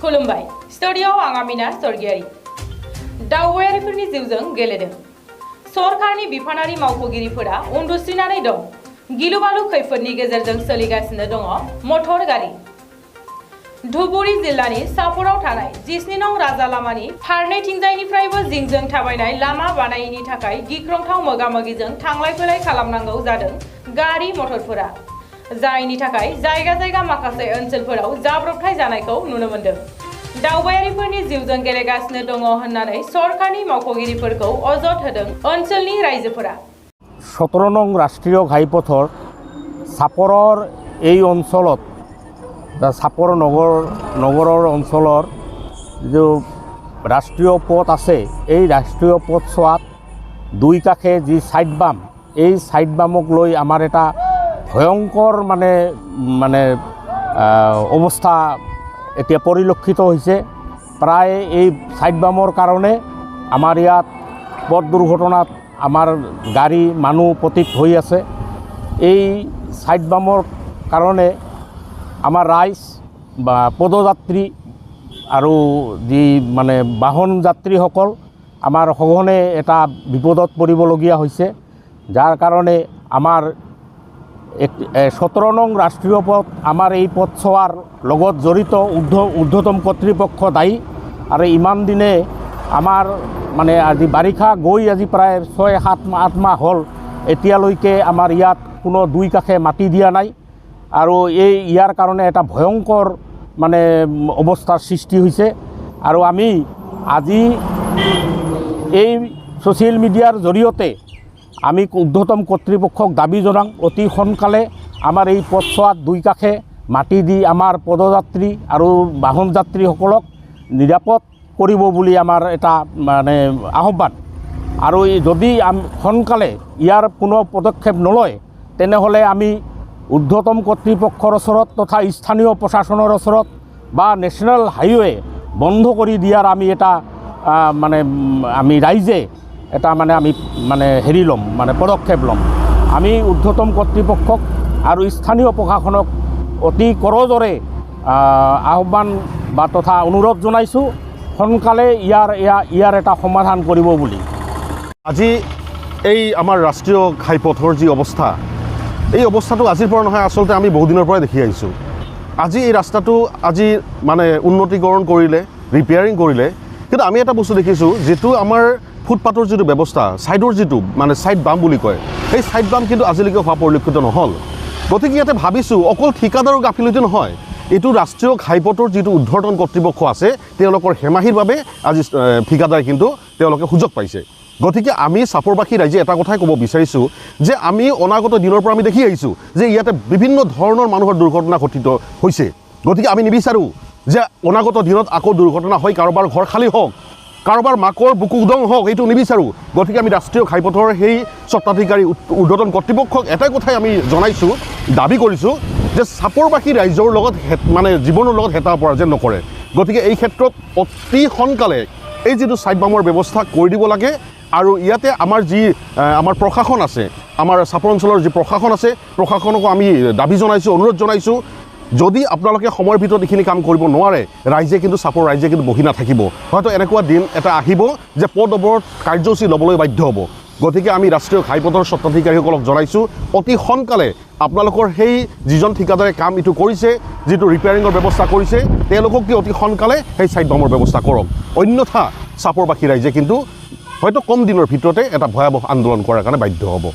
खुलुमबाय स्टुडिय'आव आं आमिना सरगियारि दावबायारिफोरनि जिउजों गेलेदों सरकारनि बिफानारि मावख'गिरिफोरा उन्दुस्रिनानै दं गिलुबालु खैफोदनि गेजेरजों सोलिगासिनो दङ मटर गारि धुबुरी जिल्लानि सापराव थानाय 19 नं राजा लामानि फारनैथिंजायनिफ्रायबो जिंजों थाबायनाय लामा बानायैनि थाखाय गिख्रंथाव मोगामोगिजों थांलाय फैलाय खालामनांगौ जादों गारि मटरफोरा जायनि थाखाय जायगा जायगा माखासे ओनसोलफोराव जाब्रबथाय जानायखौ नुनो मोनदों दावबायारिफोरनि जिउजों गेलेगासिनो दङ होननानै सरकारनि मावख'गिरिफोरखौ अजद होदों ओनसोलनि रायजोफोरा 17 नং राष्ट्रीय घाईपथर सापरर এই অঞ্চলত सापर नगৰৰ অঞ্চলৰ जो राष्ट्रीय पथ আছে এই राष्ट्रीय पथ চোৱাত দুই কাষে যি সাইড বাম এই সাইড বামক লৈ আমাৰ এটা ভয়ংকৰ মানে অৱস্থা এতিয়া পৰিলক্ষিত হৈছে প্ৰায় এই সাইড বামৰ কাৰণে আমাৰ ইয়াত পথ দুৰ্ঘটনাত আমাৰ গাড়ী মানুহ পতিত হৈ আছে এই সাইড বামৰ কাৰণে আমাৰ ৰাইজ বা পদযাত্ৰী আৰু যি বাহন যাত্ৰীসকল আমাৰ সঘনে এটা বিপদত পৰিবলগীয়া হৈছে যাৰ কাৰণে আমাৰ 17 নং ৰাষ্ট্ৰীয় পথ আমাৰ এই পথছোৱাৰ লগত জড়িত ঊৰ্ধ্বতম কৰ্তৃপক্ষ দায়ী আৰু ইমান দিনে আমাৰ আজি বাৰিষা গৈ আজি প্ৰায় 6-7-8 মাহ হ'ল এতিয়ালৈকে আমাৰ ইয়াত কোনো দুই কাষে মাটি দিয়া নাই আৰু ইয়াৰ কাৰণে এটা ভয়ংকৰ অৱস্থাৰ সৃষ্টি হৈছে আৰু আমি আজি এই ছ'চিয়েল মিডিয়াৰ জৰিয়তে আমি ঊৰ্ধ্বতম কৰ্তৃপক্ষক দাবী জনাওঁ অতি সোনকালে আমাৰ এই পথছোৱাত দুই কাষে মাটি দি আমাৰ পদযাত্ৰী আৰু বাহন যাত্ৰীসকলক নিৰাপদ কৰিব বুলি আমাৰ এটা আহ্বান আৰু যদি সোনকালে ইয়াৰ কোনো পদক্ষেপ নলয় তেনেহ'লে আমি ঊৰ্ধ্বতম কৰ্তৃপক্ষৰ ওচৰত তথা স্থানীয় প্ৰশাসনৰ ওচৰত বা নেশ্যনেল হাইৱে বন্ধ কৰি দিয়াৰ আমি এটা আমি ৰাইজে এটা আমি হেৰি ল'ম পদক্ষেপ ল'ম আমি ঊৰ্ধ্বতম কৰ্তৃপক্ষক আৰু স্থানীয় প্ৰশাসনক অতি কৰজোৰে আহ্বান বা তথা অনুৰোধ জনাইছোঁ সোনকালে ইয়াৰ এটা সমাধান কৰিব বুলি আজি এই আমাৰ ৰাষ্ট্ৰীয় ঘাইপথৰ যি অৱস্থা এই অৱস্থাটো আজিৰ পৰা নহয় আচলতে আমি বহুদিনৰ পৰাই দেখি আহিছোঁ আজি এই ৰাস্তাটো আজি উন্নতিকৰণ কৰিলে ৰিপেয়াৰিং কৰিলে কিন্তু আমি এটা বস্তু দেখিছোঁ যিটো আমাৰ ফুটপাথৰ যিটো ব্যৱস্থা ছাইডৰ যিটো ছাইড বাম বুলি কয় সেই ছাইড বাম কিন্তু আজিলৈকে হোৱা পৰিলক্ষিত নহ'ল গতিকে ইয়াতে ভাবিছোঁ অকল ঠিকাদাৰৰ গাফিলতি নহয় এইটো ৰাষ্ট্ৰীয় ঘাইপথৰ যিটো ঊৰ্ধ্বতন কৰ্তৃপক্ষ আছে তেওঁলোকৰ হেমাহিৰ বাবে আজি ঠিকাদাৰে কিন্তু তেওঁলোকে সুযোগ পাইছে গতিকে আমি চাপৰবাসী ৰাইজে এটা কথাই ক'ব বিচাৰিছোঁ যে আমি অনাগত দিনৰ পৰা আমি দেখি আহিছোঁ যে ইয়াতে বিভিন্ন ধৰণৰ মানুহৰ দুৰ্ঘটনা ঘটিত হৈছে গতিকে আমি নিবিচাৰোঁ যে অনাগত দিনত আকৌ দুৰ্ঘটনা হৈ কাৰোবাৰ ঘৰ খালী হওক কাৰোবাৰ মাকৰ বুকু উদং হওক এইটো নিবিচাৰোঁ গতিকে আমি ৰাষ্ট্ৰীয় ঘাইপথৰ সেই স্বত্বাধিকাৰী ঊৰ্ধ্বতন কৰ্তৃপক্ষক এটাই কথাই আমি জনাইছোঁ দাবী কৰিছোঁ যে চাপৰবাসী ৰাইজৰ লগত জীৱনৰ লগত হেতা পৰা যেন নকৰে গতিকে এই ক্ষেত্ৰত অতি সোনকালে এই যিটো ছাইড বামৰ ব্যৱস্থা কৰি দিব লাগে আৰু ইয়াতে আমাৰ যি আমাৰ প্ৰশাসন আছে আমাৰ চাপৰ অঞ্চলৰ যি প্ৰশাসন আছে প্ৰশাসনকো আমি দাবী জনাইছোঁ অনুৰোধ জনাইছোঁ যদি আপোনালোকে সময়ৰ ভিতৰত এইখিনি কাম কৰিব নোৱাৰে ৰাইজে কিন্তু চাপৰ ৰাইজে কিন্তু বহি নাথাকিব হয়তো এনেকুৱা দিন এটা আহিব যে পথ অৱৰোধ কাৰ্যসূচী ল'বলৈ বাধ্য হ'ব গতিকে আমি ৰাষ্ট্ৰীয় ঘাইপথৰ স্বত্বাধিকাৰীসকলক জনাইছোঁ অতি সোনকালে আপোনালোকৰ সেই যিজন ঠিকাদাৰে কাম এইটো কৰিছে যিটো ৰিপেয়াৰিঙৰ ব্যৱস্থা কৰিছে তেওঁলোকক অতি সোনকালে সেই ছাইড বামৰ ব্যৱস্থা কৰক অন্যথা চাপৰবাসী ৰাইজে কিন্তু হয়তো কম দিনৰ ভিতৰতে এটা ভয়াৱহ আন্দোলন কৰাৰ কাৰণে বাধ্য হ'ব